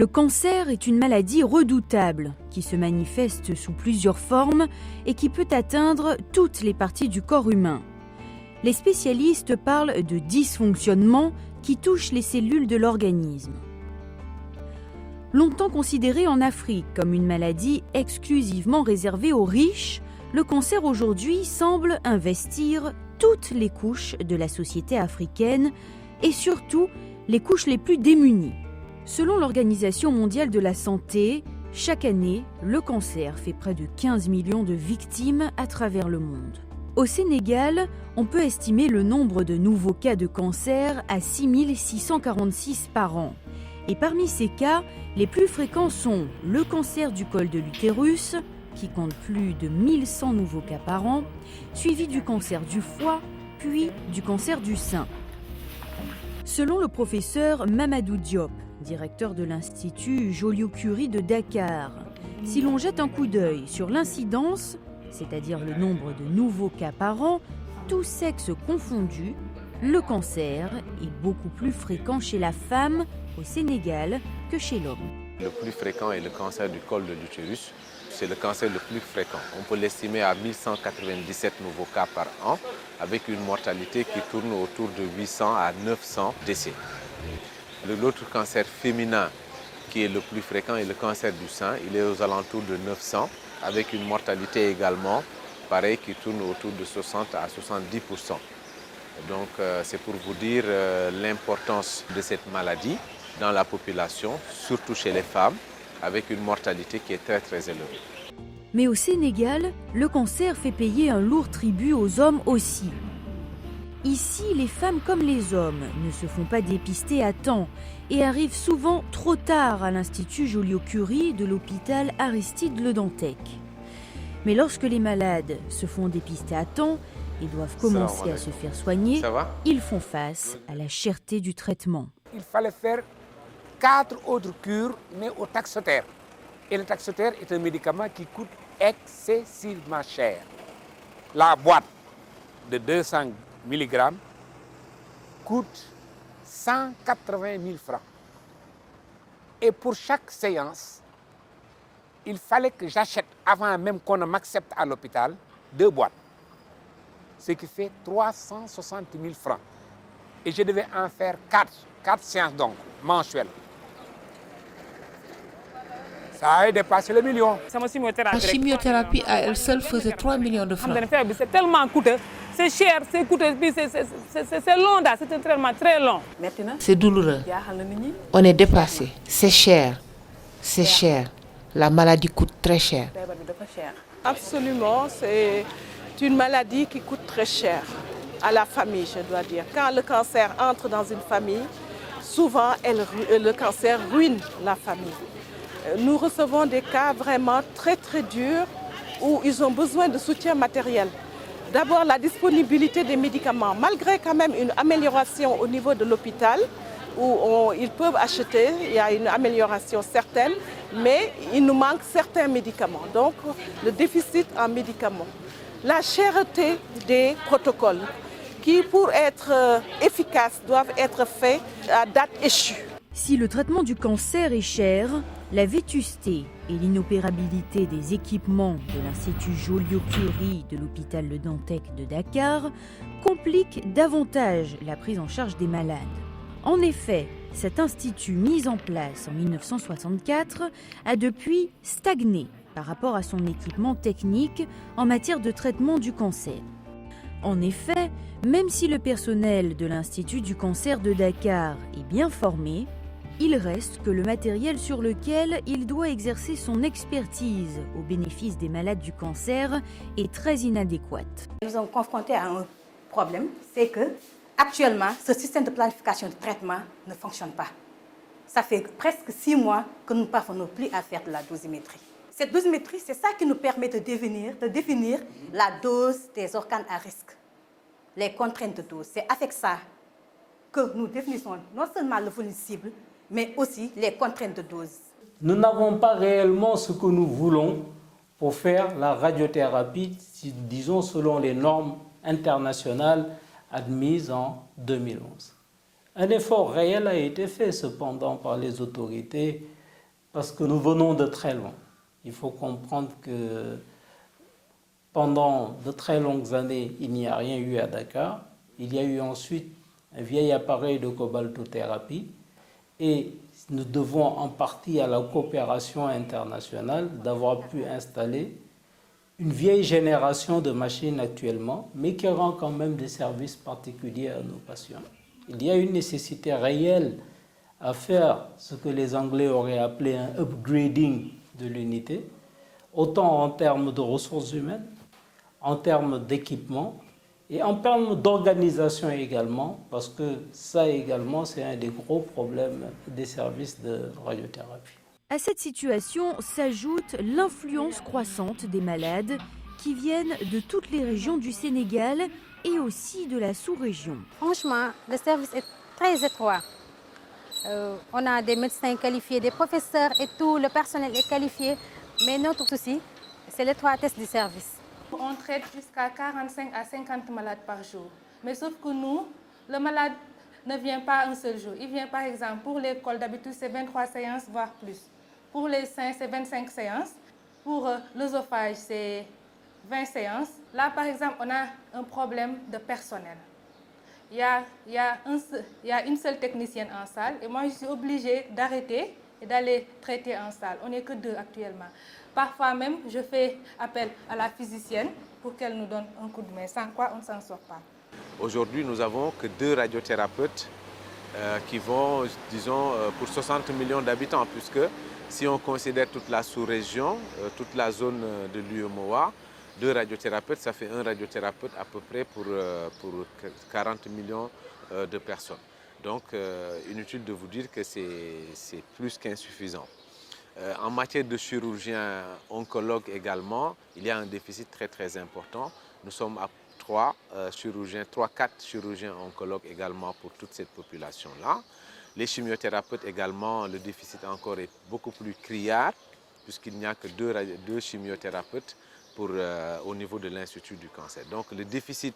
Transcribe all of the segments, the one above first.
Le cancer est une maladie redoutable qui se manifeste sous plusieurs formes et qui peut atteindre toutes les parties du corps humain. Les spécialistes parlent de dysfonctionnement qui touchent les cellules de l'organisme. Longtemps considéré en Afrique comme une maladie exclusivement réservée aux riches, le cancer aujourd'hui semble investir toutes les couches de la société africaine et surtout les couches les plus démunies. Selon l'Organisation mondiale de la santé, chaque année, le cancer fait près de 15 millions de victimes à travers le monde. Au Sénégal, on peut estimer le nombre de nouveaux cas de cancer à 6 646 par an. Et parmi ces cas, les plus fréquents sont le cancer du col de l'utérus, qui compte plus de 1100 nouveaux cas par an, suivi du cancer du foie, puis du cancer du sein. Selon le professeur Mamadou Diop, directeur de l'Institut Joliot-Curie de Dakar, si l'on jette un coup d'œil sur l'incidence, c'est-à-dire le nombre de nouveaux cas par an, tous sexes confondus, le cancer est beaucoup plus fréquent chez la femme au Sénégal que chez l'homme. Le plus fréquent est le cancer du col de l'utérus. C'est le cancer le plus fréquent. On peut l'estimer à 1197 nouveaux cas par an, avec une mortalité qui tourne autour de 800 à 900 décès. L'autre cancer féminin qui est le plus fréquent est le cancer du sein. Il est aux alentours de 900, avec une mortalité également, pareil, qui tourne autour de 60 à 70%. Donc c'est pour vous dire l'importance de cette maladie dans la population, surtout chez les femmes, avec une mortalité qui est très élevée. Mais au Sénégal, le cancer fait payer un lourd tribut aux hommes aussi. Ici, les femmes comme les hommes ne se font pas dépister à temps et arrivent souvent trop tard à l'Institut Joliot-Curie de l'hôpital Aristide Le Dantec. Mais lorsque les malades se font dépister à temps et doivent commencer à se faire soigner, ils font face à la cherté du traitement. Il fallait faire 4 autres cures, mais au taxotère. Et le taxotère est un médicament qui coûte excessivement cher. La boîte de 200 mg coûte 180 000 francs. Et pour chaque séance, il fallait que j'achète, avant même qu'on ne m'accepte à l'hôpital, 2 boîtes. Ce qui fait 360 000 francs. Et je devais en faire 4 séances donc, mensuelles. Ça a dépassé le million. La chimiothérapie à elle seule faisait 3 millions de francs. C'est tellement coûteux, c'est cher, c'est coûteux, c'est long, c'est un traitement très long. C'est douloureux. On est dépassé. C'est cher. C'est cher. La maladie coûte très cher. Absolument, c'est une maladie qui coûte très cher à la famille, je dois dire. Quand le cancer entre dans une famille, souvent le cancer ruine la famille. Nous recevons des cas vraiment très durs où ils ont besoin de soutien matériel. D'abord, la disponibilité des médicaments, malgré quand même une amélioration au niveau de l'hôpital, où ils peuvent acheter, il y a une amélioration certaine, mais il nous manque certains médicaments. Donc, le déficit en médicaments. La cherté des protocoles, qui pour être efficaces doivent être faits à date échue. Si le traitement du cancer est cher, la vétusté et l'inopérabilité des équipements de l'Institut Joliot-Curie de l'hôpital Le Dantec de Dakar compliquent davantage la prise en charge des malades. En effet, cet institut mis en place en 1964 a depuis stagné par rapport à son équipement technique en matière de traitement du cancer. En effet, même si le personnel de l'Institut du cancer de Dakar est bien formé, il reste que le matériel sur lequel il doit exercer son expertise au bénéfice des malades du cancer est très inadéquat. Nous sommes confrontés à un problème, c'est que actuellement, ce système de planification de traitement ne fonctionne pas. Ça fait presque 6 mois que nous ne parvenons plus à faire de la dosimétrie. Cette dosimétrie, c'est ça qui nous permet de définir la dose des organes à risque, les contraintes de dose. C'est avec ça que nous définissons non seulement le volume cible, mais aussi les contraintes de dose. Nous n'avons pas réellement ce que nous voulons pour faire la radiothérapie, disons selon les normes internationales admises en 2011. Un effort réel a été fait cependant par les autorités parce que nous venons de très loin. Il faut comprendre que pendant de très longues années, il n'y a rien eu à Dakar. Il y a eu ensuite un vieil appareil de cobaltothérapie et nous devons en partie à la coopération internationale d'avoir pu installer une vieille génération de machines actuellement, mais qui rend quand même des services particuliers à nos patients. Il y a une nécessité réelle à faire ce que les Anglais auraient appelé un upgrading de l'unité, autant en termes de ressources humaines, en termes d'équipement et en termes d'organisation également, parce que ça également, c'est un des gros problèmes des services de radiothérapie. À cette situation s'ajoute l'influence croissante des malades qui viennent de toutes les régions du Sénégal et aussi de la sous-région. Franchement, le service est très étroit. On a des médecins qualifiés, des professeurs et tout, le personnel est qualifié. Mais notre souci, c'est l'étroitesse du service. On traite jusqu'à 45 à 50 malades par jour. Mais sauf que nous, le malade ne vient pas un seul jour. Il vient par exemple, pour l'école d'habitude, c'est 23 séances, voire plus. Pour les seins, c'est 25 séances. Pour l'œsophage, c'est 20 séances. Là, par exemple, on a un problème de personnel. Il y a une seule technicienne en salle et moi, je suis obligée d'arrêter et d'aller traiter en salle. On n'est que 2 actuellement. Parfois même, je fais appel à la physicienne pour qu'elle nous donne un coup de main, sans quoi on ne s'en sort pas. Aujourd'hui, nous n'avons que 2 radiothérapeutes qui vont, disons, pour 60 millions d'habitants, puisque si on considère toute la sous-région, toute la zone de l'UEMOA, 2 radiothérapeutes, ça fait un radiothérapeute à peu près pour 40 millions de personnes. Donc, inutile de vous dire que c'est plus qu'insuffisant. En matière de chirurgiens oncologues également, il y a un déficit très très important. Nous sommes à 4 chirurgiens oncologues également pour toute cette population-là. Les chimiothérapeutes également, le déficit encore est beaucoup plus criard, puisqu'il n'y a que 2 chimiothérapeutes au niveau de l'Institut du cancer. Donc le déficit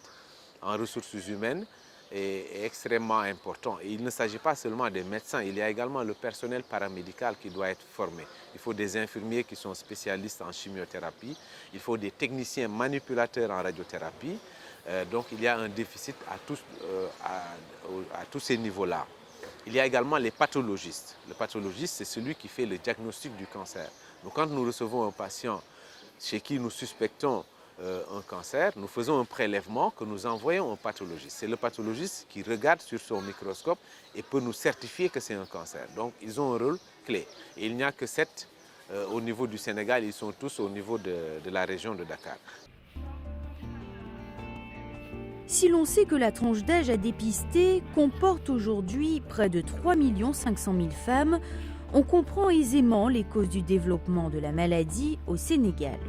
en ressources humaines est extrêmement important. Et il ne s'agit pas seulement des médecins, il y a également le personnel paramédical qui doit être formé. Il faut des infirmiers qui sont spécialistes en chimiothérapie, il faut des techniciens manipulateurs en radiothérapie. Donc il y a un déficit à tous ces niveaux-là. Il y a également les pathologistes. Le pathologiste, c'est celui qui fait le diagnostic du cancer. Donc quand nous recevons un patient chez qui nous suspectons un cancer, nous faisons un prélèvement que nous envoyons au pathologiste. C'est le pathologiste qui regarde sur son microscope et peut nous certifier que c'est un cancer. Donc ils ont un rôle clé. Et il n'y a que 7 au niveau du Sénégal, ils sont tous au niveau de la région de Dakar. Si l'on sait que la tranche d'âge à dépister comporte aujourd'hui près de 3 500 000 femmes, on comprend aisément les causes du développement de la maladie au Sénégal.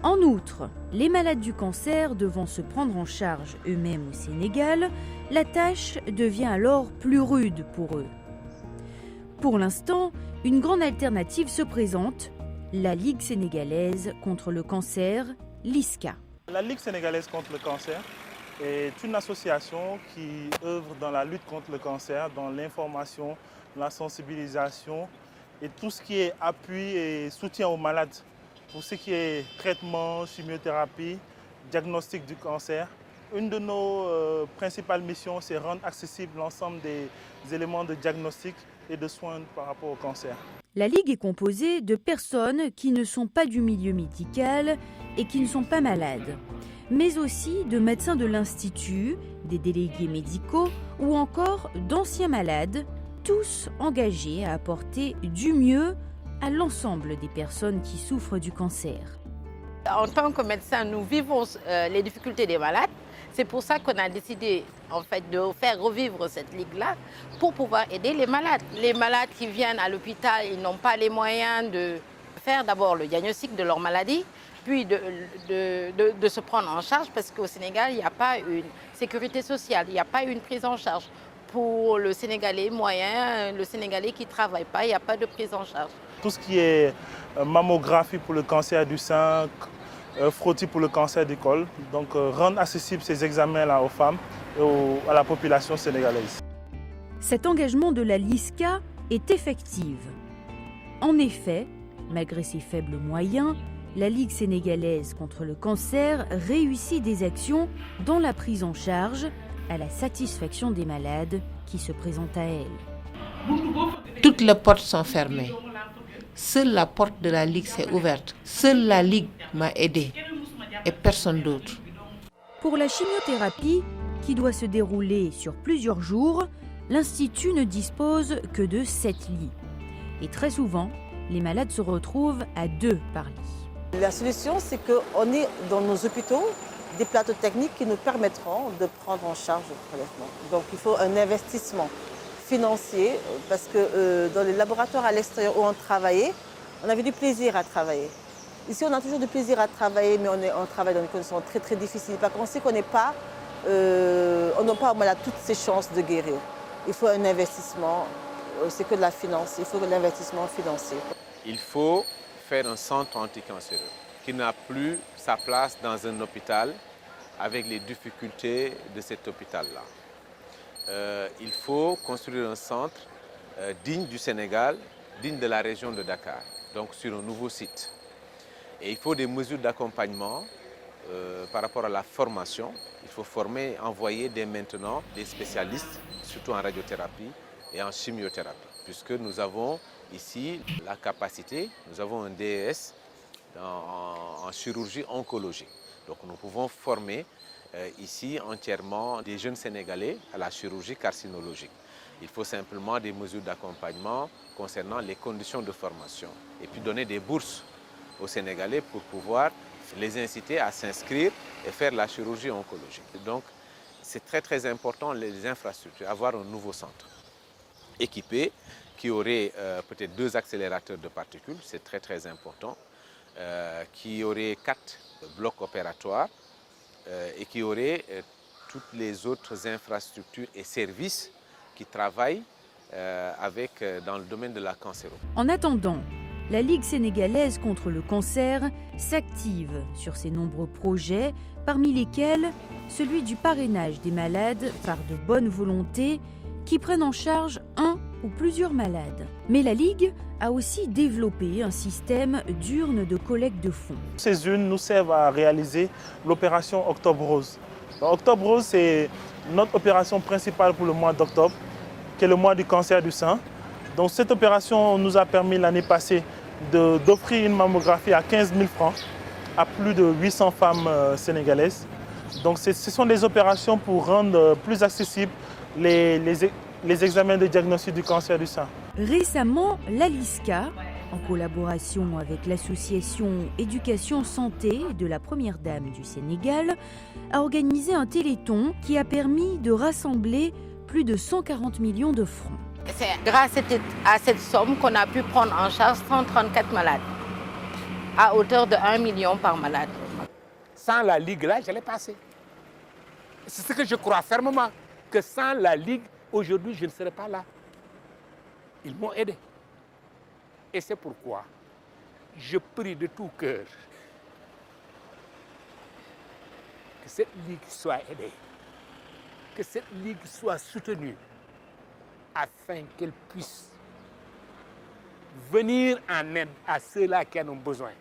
En outre, les malades du cancer devant se prendre en charge eux-mêmes au Sénégal, la tâche devient alors plus rude pour eux. Pour l'instant, une grande alternative se présente, la Ligue sénégalaise contre le cancer, LISCA. La Ligue sénégalaise contre le cancer est une association qui œuvre dans la lutte contre le cancer, dans l'information, la sensibilisation et tout ce qui est appui et soutien aux malades. Pour ce qui est traitement, chimiothérapie, diagnostic du cancer. Une de nos principales missions, c'est rendre accessible l'ensemble des éléments de diagnostic et de soins par rapport au cancer. La Ligue est composée de personnes qui ne sont pas du milieu médical et qui ne sont pas malades, mais aussi de médecins de l'Institut, des délégués médicaux ou encore d'anciens malades, tous engagés à apporter du mieux à l'ensemble des personnes qui souffrent du cancer. En tant que médecin, nous vivons les difficultés des malades. C'est pour ça qu'on a décidé en fait, de faire revivre cette ligue-là pour pouvoir aider les malades. Les malades qui viennent à l'hôpital, ils n'ont pas les moyens de faire d'abord le diagnostic de leur maladie, puis de se prendre en charge parce qu'au Sénégal, il n'y a pas une sécurité sociale, il n'y a pas une prise en charge. Pour le Sénégalais moyen, le Sénégalais qui ne travaille pas, il n'y a pas de prise en charge. Tout ce qui est mammographie pour le cancer du sein, frottis pour le cancer du col, donc rendre accessibles ces examens-là aux femmes et à la population sénégalaise. Cet engagement de la LISCA est effectif. En effet, malgré ses faibles moyens, la Ligue sénégalaise contre le cancer réussit des actions dans la prise en charge à la satisfaction des malades qui se présentent à elle. Toutes les portes sont fermées. Seule la porte de la Ligue s'est ouverte. Seule la Ligue m'a aidée et personne d'autre. Pour la chimiothérapie, qui doit se dérouler sur plusieurs jours, l'Institut ne dispose que de 7 lits. Et très souvent, les malades se retrouvent à 2 par lit. La solution, c'est qu'on ait dans nos hôpitaux des plateaux techniques qui nous permettront de prendre en charge le prélèvement. Donc il faut un investissement financier parce que dans les laboratoires à l'extérieur où on travaillait, on avait du plaisir à travailler. Ici, on a toujours du plaisir à travailler, mais on travaille dans des conditions très très difficiles. Parce qu'on sait qu'on n'a pas aux malades toutes ces chances de guérir. Il faut un investissement, c'est que de la finance, il faut de l'investissement financier. Il faut faire un centre anticancéreux qui n'a plus sa place dans un hôpital avec les difficultés de cet hôpital-là. Il faut construire un centre digne du Sénégal, digne de la région de Dakar, donc sur un nouveau site. Et il faut des mesures d'accompagnement par rapport à la formation. Il faut former, envoyer dès maintenant des spécialistes, surtout en radiothérapie et en chimiothérapie, puisque nous avons ici la capacité, nous avons un DES en chirurgie oncologique. Donc nous pouvons former ici entièrement des jeunes Sénégalais à la chirurgie carcinologique. Il faut simplement des mesures d'accompagnement concernant les conditions de formation et puis donner des bourses aux Sénégalais pour pouvoir les inciter à s'inscrire et faire la chirurgie oncologique. Donc c'est très très important les infrastructures, avoir un nouveau centre équipé qui aurait peut-être 2 accélérateurs de particules, c'est très très important, qui aurait 4 blocs opératoires et qui aurait toutes les autres infrastructures et services qui travaillent dans le domaine de la cancérologie. En attendant, la Ligue sénégalaise contre le cancer s'active sur ses nombreux projets, parmi lesquels celui du parrainage des malades par de bonne volonté qui prennent en charge un ou plusieurs malades. Mais la Ligue a aussi développé un système d'urnes de collecte de fonds. Ces urnes nous servent à réaliser l'opération Octobre Rose. Donc, Octobre Rose, c'est notre opération principale pour le mois d'octobre, qui est le mois du cancer du sein. Donc cette opération nous a permis l'année passée d'offrir une mammographie à 15 000 francs à plus de 800 femmes sénégalaises. Donc ce sont des opérations pour rendre plus accessibles les examens de diagnostic du cancer du sein. Récemment, l'ALISCA, en collaboration avec l'association Éducation Santé de la Première Dame du Sénégal, a organisé un téléthon qui a permis de rassembler plus de 140 millions de francs. C'est grâce à cette somme qu'on a pu prendre en charge 134 malades, à hauteur de 1 million par malade. Sans la Ligue, là, je l'ai passé. C'est ce que je crois fermement, que sans la Ligue, aujourd'hui, je ne serais pas là. Ils m'ont aidé. Et c'est pourquoi je prie de tout cœur que cette Ligue soit aidée, que cette Ligue soit soutenue, afin qu'elle puisse venir en aide à ceux-là qui en ont besoin.